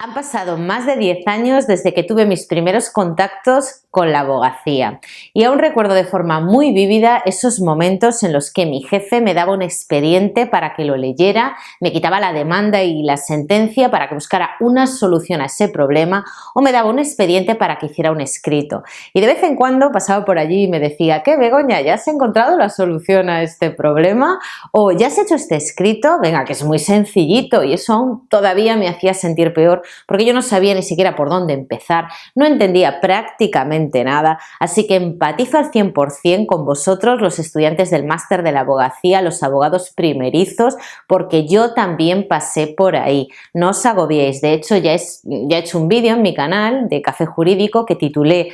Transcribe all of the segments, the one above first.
Han pasado más de 10 años desde que tuve mis primeros contactos con la abogacía y aún recuerdo de forma muy vívida esos momentos en los que mi jefe me daba un expediente para que lo leyera, me quitaba la demanda y la sentencia para que buscara una solución a ese problema o me daba un expediente para que hiciera un escrito. Y de vez en cuando pasaba por allí y me decía: ¿qué, Begoña? ¿Ya has encontrado la solución a este problema? ¿O ya has hecho este escrito? Venga, que es muy sencillito. Y eso aún todavía me hacía sentir peor, porque yo no sabía ni siquiera por dónde empezar, no entendía prácticamente nada, así que empatizo al 100% con vosotros, los estudiantes del máster de la abogacía, los abogados primerizos, porque yo también pasé por ahí. No os agobiéis, de hecho ya he hecho un vídeo en mi canal de Café Jurídico que titulé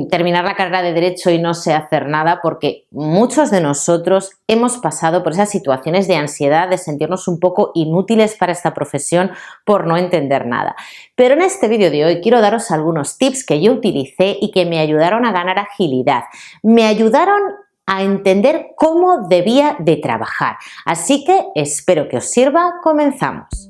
terminar la carrera de Derecho y no sé hacer nada, porque muchos de nosotros hemos pasado por esas situaciones de ansiedad, de sentirnos un poco inútiles para esta profesión por no entender nada. Pero en este vídeo de hoy quiero daros algunos tips que yo utilicé y que me ayudaron a ganar agilidad, me ayudaron a entender cómo debía de trabajar. Así que espero que os sirva. Comenzamos.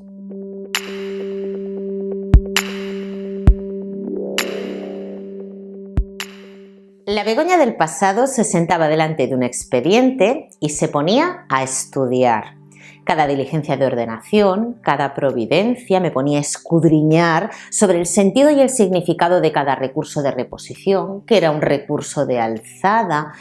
La Begoña del pasado se sentaba delante de un expediente y se ponía a estudiar. Cada diligencia de ordenación, cada providencia, me ponía a escudriñar sobre el sentido y el significado de cada recurso de reposición, que era un recurso de alzada,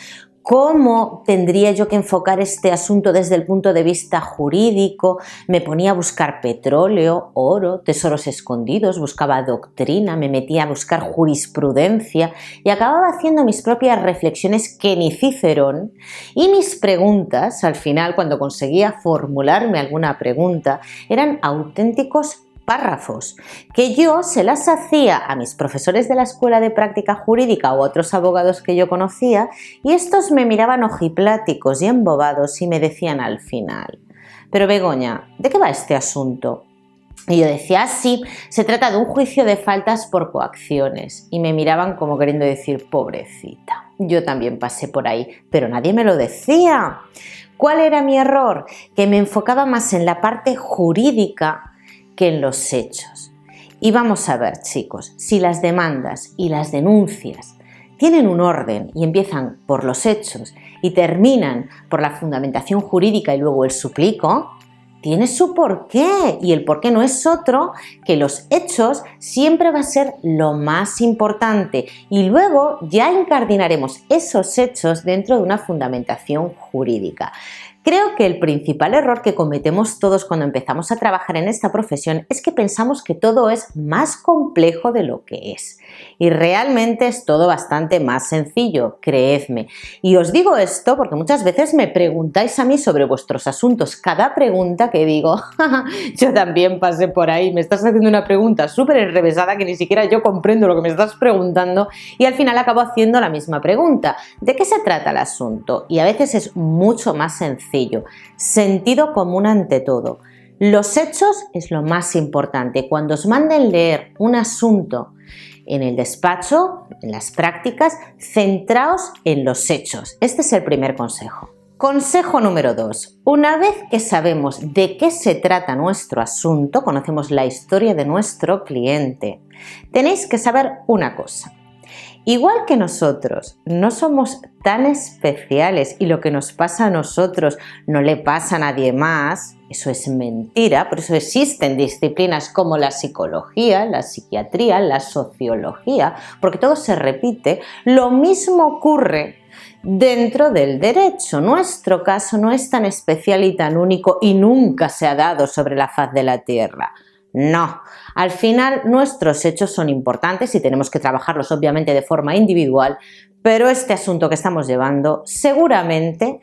cómo tendría yo que enfocar este asunto desde el punto de vista jurídico. Me ponía a buscar petróleo, oro, tesoros escondidos, buscaba doctrina, me metía a buscar jurisprudencia y acababa haciendo mis propias reflexiones que ni Cicerón, y mis preguntas, al final, cuando conseguía formularme alguna pregunta, eran auténticos párrafos que yo se las hacía a mis profesores de la Escuela de Práctica Jurídica o a otros abogados que yo conocía, y estos me miraban ojipláticos y embobados y me decían al final: pero Begoña, ¿de qué va este asunto? Y yo decía: sí, se trata de un juicio de faltas por coacciones. Y me miraban como queriendo decir: pobrecita, yo también pasé por ahí, pero nadie me lo decía. ¿Cuál era mi error? Que me enfocaba más en la parte jurídica que en los hechos. Y vamos a ver, chicos, si las demandas y las denuncias tienen un orden y empiezan por los hechos y terminan por la fundamentación jurídica y luego el suplico, tiene su porqué, y el porqué no es otro que los hechos siempre va a ser lo más importante, y luego ya incardinaremos esos hechos dentro de una fundamentación jurídica. Creo que el principal error que cometemos todos cuando empezamos a trabajar en esta profesión es que pensamos que todo es más complejo de lo que es. Y realmente es todo bastante más sencillo, creedme. Y os digo esto porque muchas veces me preguntáis a mí sobre vuestros asuntos. Cada pregunta que digo: yo también pasé por ahí, me estás haciendo una pregunta súper enrevesada que ni siquiera yo comprendo lo que me estás preguntando, y al final acabo haciendo la misma pregunta. ¿De qué se trata el asunto? Y a veces es mucho más sencillo. Sentido común ante todo. Los hechos es lo más importante. Cuando os manden leer un asunto en el despacho, en las prácticas, centraos en los hechos. Este es el primer consejo. Consejo número 2. Una vez que sabemos de qué se trata nuestro asunto, conocemos la historia de nuestro cliente, tenéis que saber una cosa. Igual que nosotros no somos tan especiales y lo que nos pasa a nosotros no le pasa a nadie más, eso es mentira. Por eso existen disciplinas como la psicología, la psiquiatría, la sociología, porque todo se repite. Lo mismo ocurre dentro del derecho. Nuestro caso no es tan especial y tan único y nunca se ha dado sobre la faz de la tierra. No, al final nuestros hechos son importantes y tenemos que trabajarlos obviamente de forma individual, pero este asunto que estamos llevando seguramente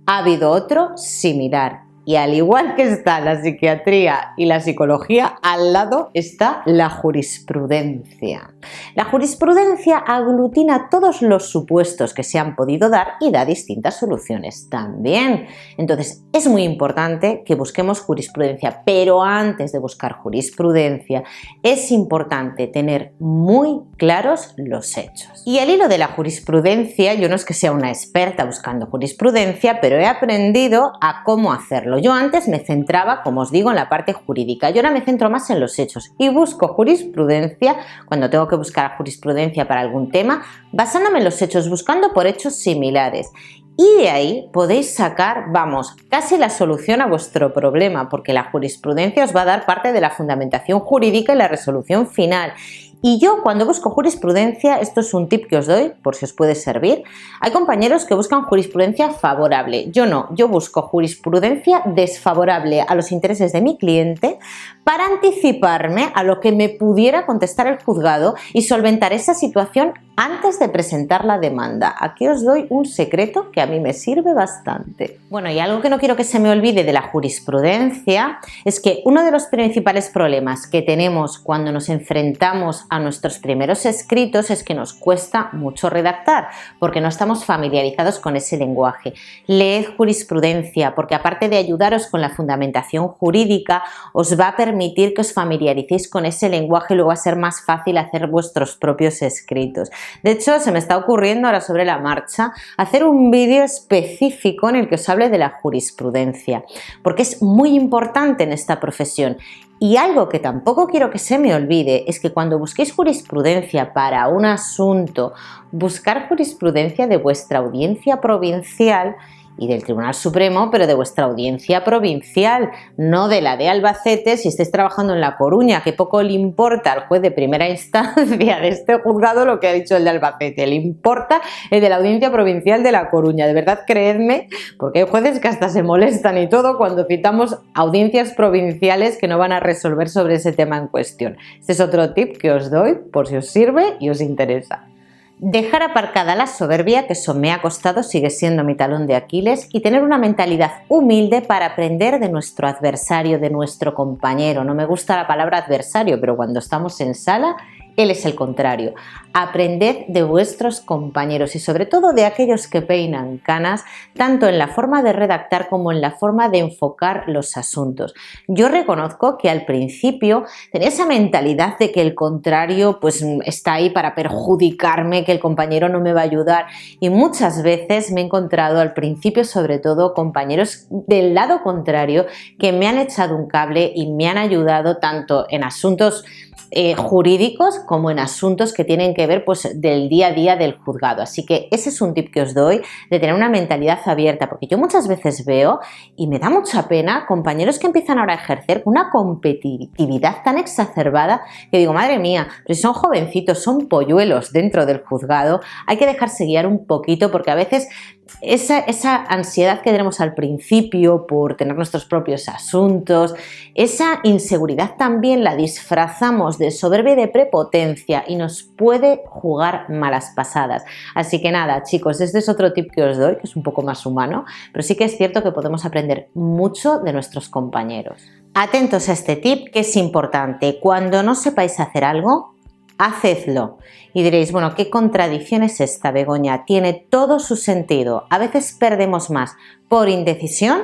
ha habido otro similar. Y al igual que está la psiquiatría y la psicología, al lado está la jurisprudencia. La jurisprudencia aglutina todos los supuestos que se han podido dar y da distintas soluciones también. Entonces es muy importante que busquemos jurisprudencia, pero antes de buscar jurisprudencia es importante tener muy claros los hechos. Y al hilo de la jurisprudencia, yo no es que sea una experta buscando jurisprudencia, pero he aprendido a cómo hacerlo. Yo antes me centraba, como os digo, en la parte jurídica. Yo ahora me centro más en los hechos y busco jurisprudencia cuando tengo que buscar jurisprudencia para algún tema, basándome en los hechos, buscando por hechos similares. Y de ahí podéis sacar, vamos, casi la solución a vuestro problema, porque la jurisprudencia os va a dar parte de la fundamentación jurídica y la resolución final. Y yo cuando busco jurisprudencia, esto es un tip que os doy por si os puede servir, hay compañeros que buscan jurisprudencia favorable, yo no, yo busco jurisprudencia desfavorable a los intereses de mi cliente para anticiparme a lo que me pudiera contestar el juzgado y solventar esa situación antes de presentar la demanda. Aquí os doy un secreto que a mí me sirve bastante. Bueno, y algo que no quiero que se me olvide de la jurisprudencia es que uno de los principales problemas que tenemos cuando nos enfrentamos a nuestros primeros escritos es que nos cuesta mucho redactar porque no estamos familiarizados con ese lenguaje. Leed jurisprudencia porque aparte de ayudaros con la fundamentación jurídica, os va a permitir que os familiaricéis con ese lenguaje y luego va a ser más fácil hacer vuestros propios escritos. De hecho, se me está ocurriendo ahora sobre la marcha hacer un vídeo específico en el que os hable de la jurisprudencia, porque es muy importante en esta profesión. Y algo que tampoco quiero que se me olvide es que cuando busquéis jurisprudencia para un asunto, buscar jurisprudencia de vuestra audiencia provincial y del Tribunal Supremo, pero de vuestra audiencia provincial, no de la de Albacete si estáis trabajando en La Coruña, que poco le importa al juez de primera instancia de este juzgado lo que ha dicho el de Albacete, le importa el de la audiencia provincial de La Coruña, de verdad creedme, porque hay jueces que hasta se molestan y todo cuando citamos audiencias provinciales que no van a resolver sobre ese tema en cuestión. Este es otro tip que os doy por si os sirve y os interesa. Dejar aparcada la soberbia, que eso me ha costado, sigue siendo mi talón de Aquiles, y tener una mentalidad humilde para aprender de nuestro adversario, de nuestro compañero. No me gusta la palabra adversario, pero cuando estamos en sala, él es el contrario. Aprended de vuestros compañeros y sobre todo de aquellos que peinan canas, tanto en la forma de redactar como en la forma de enfocar los asuntos. Yo reconozco que al principio tenía esa mentalidad de que el contrario pues está ahí para perjudicarme, que el compañero no me va a ayudar, y muchas veces me he encontrado al principio sobre todo compañeros del lado contrario que me han echado un cable y me han ayudado tanto en asuntos jurídicos como en asuntos que tienen que ver pues del día a día del juzgado. Así que ese es un tip que os doy, de tener una mentalidad abierta, porque yo muchas veces veo, y me da mucha pena, compañeros que empiezan ahora a ejercer una competitividad tan exacerbada que digo, madre mía, pero si son jovencitos, son polluelos dentro del juzgado, hay que dejarse guiar un poquito porque a veces esa ansiedad que tenemos al principio por tener nuestros propios asuntos, esa inseguridad también la disfrazamos de soberbia y de prepotencia y nos puede jugar malas pasadas. Así que nada, chicos, este es otro tip que os doy, que es un poco más humano, pero sí que es cierto que podemos aprender mucho de nuestros compañeros. Atentos a este tip que es importante. Cuando no sepáis hacer algo, hacedlo. Y diréis, bueno, ¿qué contradicción es esta, Begoña? Tiene todo su sentido. A veces perdemos más por indecisión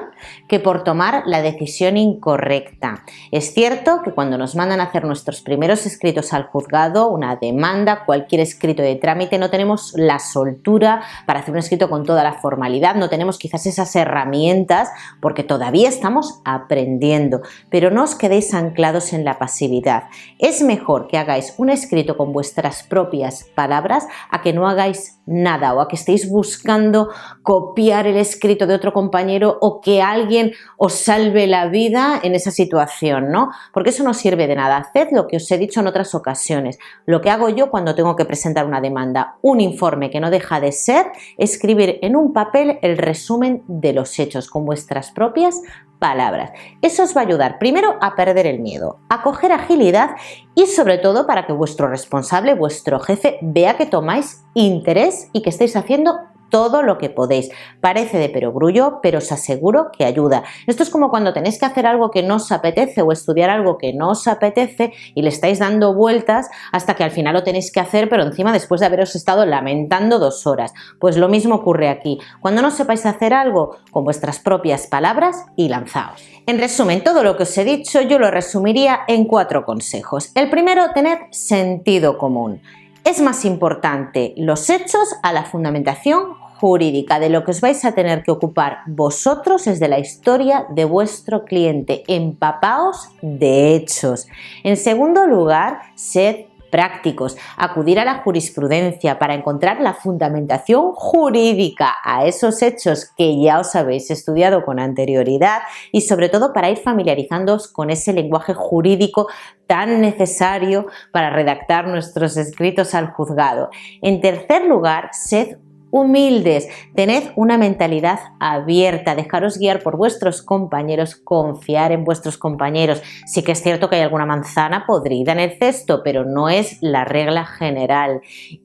que por tomar la decisión incorrecta. Es cierto que cuando nos mandan a hacer nuestros primeros escritos al juzgado, una demanda, cualquier escrito de trámite, no tenemos la soltura para hacer un escrito con toda la formalidad, no tenemos quizás esas herramientas porque todavía estamos aprendiendo, pero no os quedéis anclados en la pasividad. Es mejor que hagáis un escrito con vuestras propias palabras a que no hagáis nada o a que estéis buscando copiar el escrito de otro compañero o que alguien os salve la vida en esa situación, ¿no? Porque eso no sirve de nada. Haced lo que os he dicho en otras ocasiones. Lo que hago yo cuando tengo que presentar una demanda, un informe que no deja de ser escribir en un papel el resumen de los hechos con vuestras propias palabras. Eso os va a ayudar primero a perder el miedo, a coger agilidad y sobre todo para que vuestro responsable, vuestro jefe, vea que tomáis interés y que estáis haciendo todo lo que podéis. Parece de perogrullo, pero os aseguro que ayuda. Esto es como cuando tenéis que hacer algo que no os apetece o estudiar algo que no os apetece y le estáis dando vueltas hasta que al final lo tenéis que hacer, pero encima después de haberos estado lamentando 2 horas. Pues lo mismo ocurre aquí. Cuando no sepáis hacer algo, con vuestras propias palabras y lanzaos. En resumen, todo lo que os he dicho yo lo resumiría en 4 consejos. El primero, tener sentido común. Es más importante los hechos a la fundamentación jurídica. De lo que os vais a tener que ocupar vosotros es de la historia de vuestro cliente. Empapaos de hechos. En segundo lugar, sed prácticos, acudir a la jurisprudencia para encontrar la fundamentación jurídica a esos hechos que ya os habéis estudiado con anterioridad y sobre todo para ir familiarizándoos con ese lenguaje jurídico tan necesario para redactar nuestros escritos al juzgado. En tercer lugar, sed humildes, tened una mentalidad abierta, dejaros guiar por vuestros compañeros, confiar en vuestros compañeros. Sí que es cierto que hay alguna manzana podrida en el cesto, pero no es la regla general.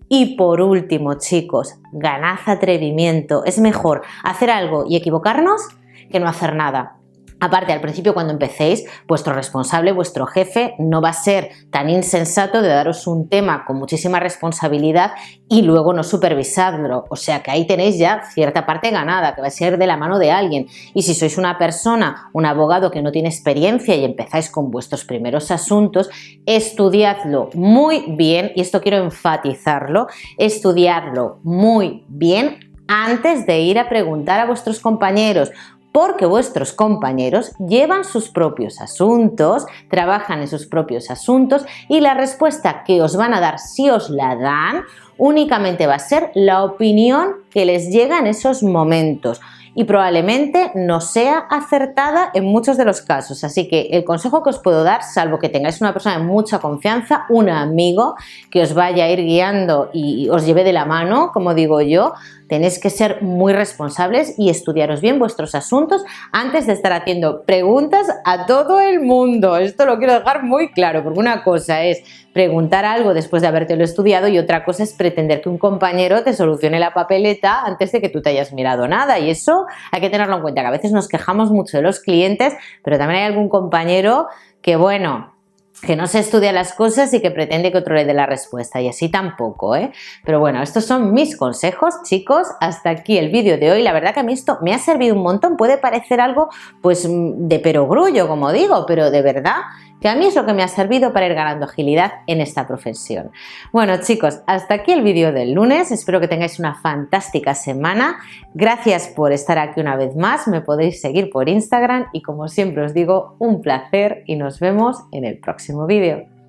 Y por último, chicos, ganad atrevimiento. Es mejor hacer algo y equivocarnos que no hacer nada. Aparte, al principio cuando empecéis, vuestro responsable, vuestro jefe, no va a ser tan insensato de daros un tema con muchísima responsabilidad y luego no supervisarlo. O sea que ahí tenéis ya cierta parte ganada, que va a ser de la mano de alguien. Y si sois una persona, un abogado que no tiene experiencia y empezáis con vuestros primeros asuntos, estudiadlo muy bien, y esto quiero enfatizarlo, estudiadlo muy bien antes de ir a preguntar a vuestros compañeros, porque vuestros compañeros llevan sus propios asuntos, trabajan en sus propios asuntos y la respuesta que os van a dar, si os la dan, únicamente va a ser la opinión que les llega en esos momentos y probablemente no sea acertada en muchos de los casos. Así que el consejo que os puedo dar, salvo que tengáis una persona de mucha confianza, un amigo que os vaya a ir guiando y os lleve de la mano, como digo yo, tenéis que ser muy responsables y estudiaros bien vuestros asuntos antes de estar haciendo preguntas a todo el mundo. Esto lo quiero dejar muy claro, porque una cosa es preguntar algo después de habértelo estudiado y otra cosa es pretender que un compañero te solucione la papeleta antes de que tú te hayas mirado nada, y eso hay que tenerlo en cuenta, que a veces nos quejamos mucho de los clientes, pero también hay algún compañero que, bueno, que no se estudia las cosas y que pretende que otro le dé la respuesta, y así tampoco, ¿eh? Pero bueno, estos son mis consejos, chicos. Hasta aquí el vídeo de hoy. La verdad que a mí esto me ha servido un montón. Puede parecer algo pues de perogrullo, como digo, pero de verdad que a mí es lo que me ha servido para ir ganando agilidad en esta profesión. Bueno, chicos, hasta aquí el vídeo del lunes. Espero que tengáis una fantástica semana. Gracias por estar aquí una vez más. Me podéis seguir por Instagram y, como siempre os digo, un placer y nos vemos en el próximo vídeo.